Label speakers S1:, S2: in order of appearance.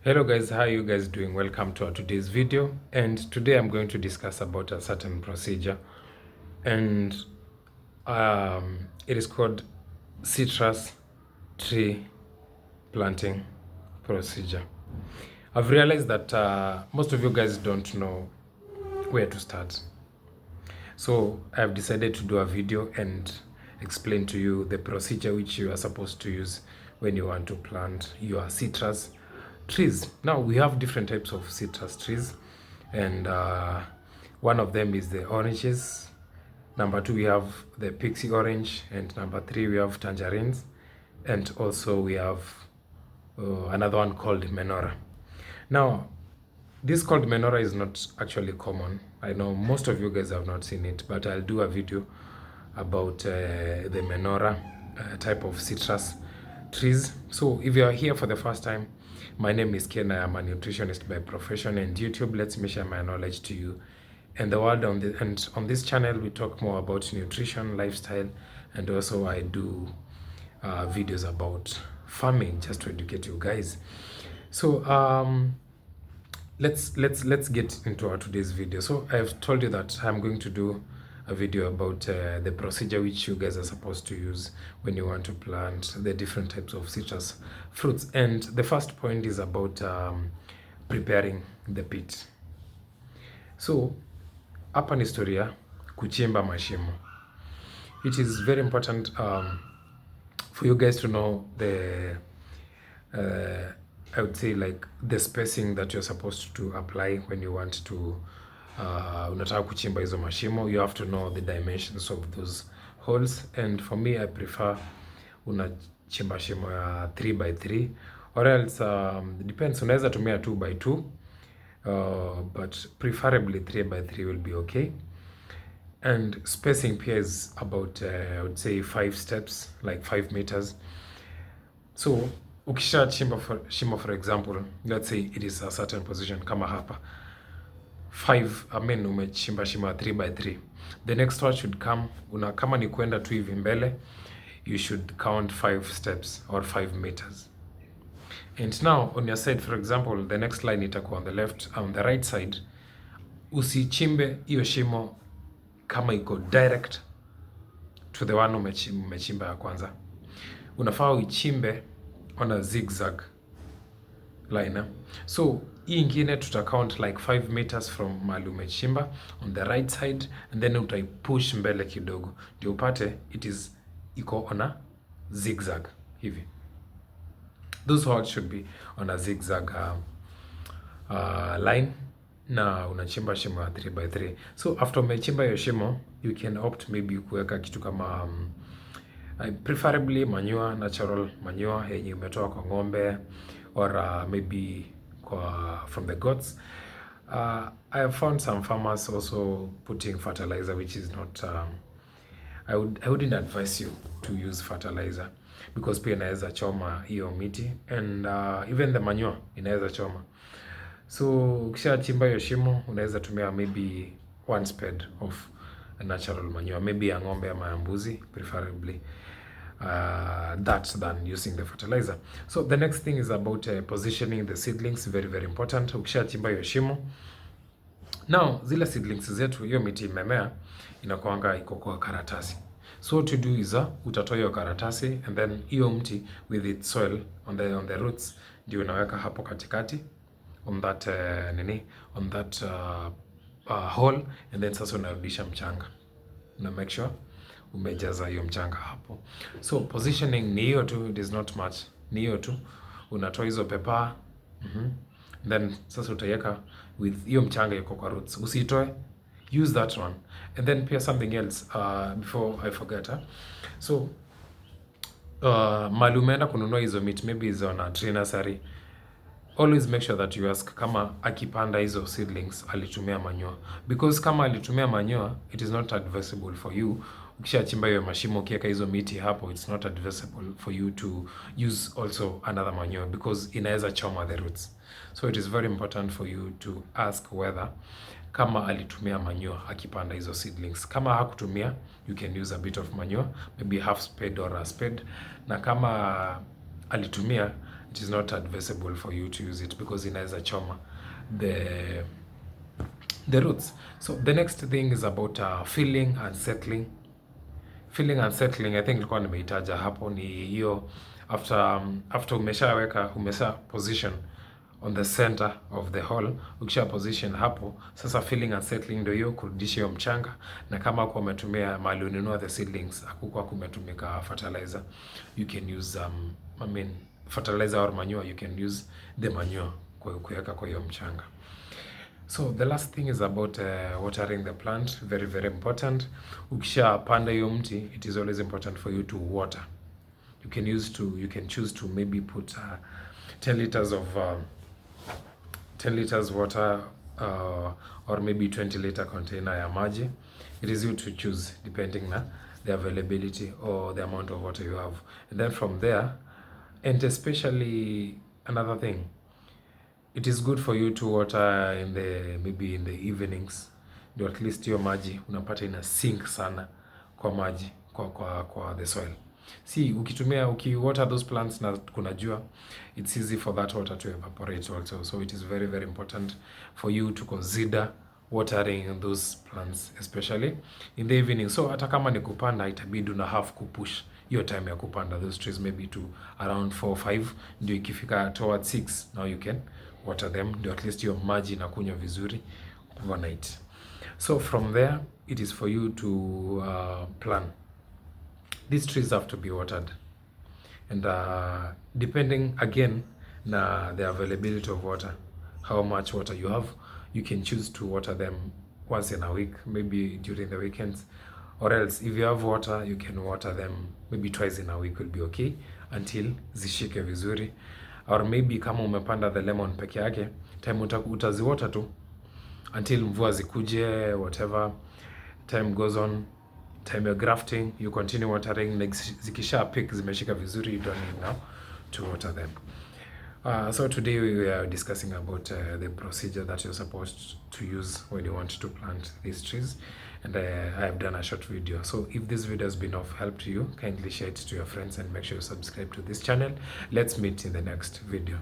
S1: Hello guys, how are you guys doing? Welcome to our today's video, and today I'm going to discuss about a certain procedure, and it is called citrus tree planting procedure. I've realized that most of you guys don't know where to start, so I've decided to do a video and explain to you the procedure which you are supposed to use when you want to plant your citrus trees. Now we have different types of citrus trees, and one of them is the oranges. Number two, we have the pixie orange, and number three, we have tangerines, and also we have another one called menorah. Now, this called menorah is not actually common. I know most of you guys have not seen it, but I'll do a video about the menorah type of citrus trees. So if you are here for the first time, my name is Ken. I am a nutritionist by profession, and YouTube lets me share my knowledge to you and the world. And on this channel, we talk more about nutrition, lifestyle, and also I do videos about farming just to educate you guys. So let's get into our today's video. So I've told you that I'm going to do a video about the procedure which you guys are supposed to use when you want to plant the different types of citrus fruits. And the first point is about preparing the pit. So hapa ni historia kuchimba mashimo. It is very important for you guys to know the I would say like the spacing that you're supposed to apply when you want to unataka kuchimba hizo mashimo. You have to know the dimensions of those holes, and for me I prefer unachimba shimo ya 3x3 or else depends, unaweza tumia 2x2 but preferably 3x3 will be okay. And spacing pia is about I would say 5 steps, like 5 meters. So ukisha chimba shimo, for example, let's say it is a certain position kama hapa 5, umechimba shimo 3x3. The next one should come, kama ni kwenda tu hivi mbele, you should count 5 steps or 5 meters. And now on your side, for example, the next line itakuwa on the left, on the right side. Usichimbe hiyo shimo kama iko direct to the one umechimba ya kwanza. Unafaa uichimbe on a zigzag line. So hii ingine tuta count like 5 meters from mahali umechimba on the right side, and then utaipush mbele kidogo ndio upate it is iko on a zigzag hivi. Those holes should be on a zigzag line, na unachimba shimo ya 3x3. So after umechimba hiyo shimo, you can opt maybe kuweka kitu kama preferably manure, natural manure yenye umetoa kwa ng'ombe, or maybe from the goats. I have found some farmers also putting fertilizer, which is not I wouldn't advise you to use fertilizer because pia inaweza choma hiyo miti, and even the manure inaweza choma. So ukishachimba hiyo shimo, unaweza tumia maybe 1 spade of natural manure, maybe ya ng'ombe ama ya mbuzi, preferably that than using the fertilizer. So the next thing is about positioning the seedlings. Very very important. Ukishachimba hiyo shimo, now zile seedlings zetu, hiyo miti imemea inakuanga iko kwa karatasi. So what to do is utatoa hiyo karatasi, and then hiyo mti with its soil on the roots ndio unaweka hapo katikati on that on that hole, and then sasa unarudisha mchanga na make sure umejaza hiyo mchanga hapo. So positioning ni hiyo tu, it is not much, ni hiyo tu. Unatoa hizo pepa then sasa utaiweka with hiyo mchanga iko kwa roots, usitoe, use that one. And then pia something else before I forget so mali umeenda kununua hizo meat, maybe is on a tree nursery, always make sure that you ask kama akipanda hizo seedlings alitumia manure, because kama alitumia manure, it is not advisable for you. Ukishachimba hiyo mashimo ukiweka hizo miti hapo, it's not advisable for you to use also another manure because inaweza choma the roots. So it is very important for you to ask whether kama alitumia manure akipanda hizo seedlings. Kama hakutumia, you can use a bit of manure, maybe half spade or a spade. Na kama alitumia, it is not advisable for you to use it because inaweza choma the roots. So the next thing is about filling and settling. Filling and settling, I think ilikuwa nimeitaja hapo, ni hiyo after umesha position on the center of the hole, ukisha position hapo sasa, filling and settling ndio hiyo kurudisha hiyo mchanga. Na kama kwa umetumia mahali ununua the seedlings hakukuwa kumetumika fertilizer, you can use fertilizer or manure, you can use the manure kuweka kwa hiyo mchanga. So the last thing is about watering the plant, very very important. Ukisha panda hiyo mti, it is always important for you to water. You can choose to maybe put 10 liters of 10 liters water or maybe 20 liter container ya maji. It is you to choose depending na the availability or the amount of water you have. And then from there, and especially another thing, it is good for you to water maybe in the evenings, ndio at least hiyo maji unapata ina sink sana kwa maji kwa the soil. See, ukiwater those plants na kuna jua, it's easy for that water to evaporate also. So it is very very important for you to consider watering those plants especially in the evening. So hata kama ni kupanda, itabidi una have kupush hiyo time ya kupanda those trees maybe to around 4 or 5, ndio ikifika towards 6 now you can water them, ndio at least hiyo maji inakunywa vizuri overnight. So from there it is for you to plan. These trees have to be watered, and depending again na the availability of water, how much water you have, you can choose to water them once in a week, maybe during the weekends, or else if you have water you can water them maybe twice in a week will be okay until zishike vizuri. Or maybe kama umepanda the lemon peke yake, time utaziwater tu until mvua zikuje, whatever time goes on, time you're grafting, you continue watering. Like zikisha pick zimeshika vizuri, you don't need now to water them. So today we are discussing about the procedure that you're supposed to use when you want to plant these trees, and I have done a short video. So if this video has been of help to you, kindly share it to your friends and make sure you subscribe to this channel. Let's meet in the next video.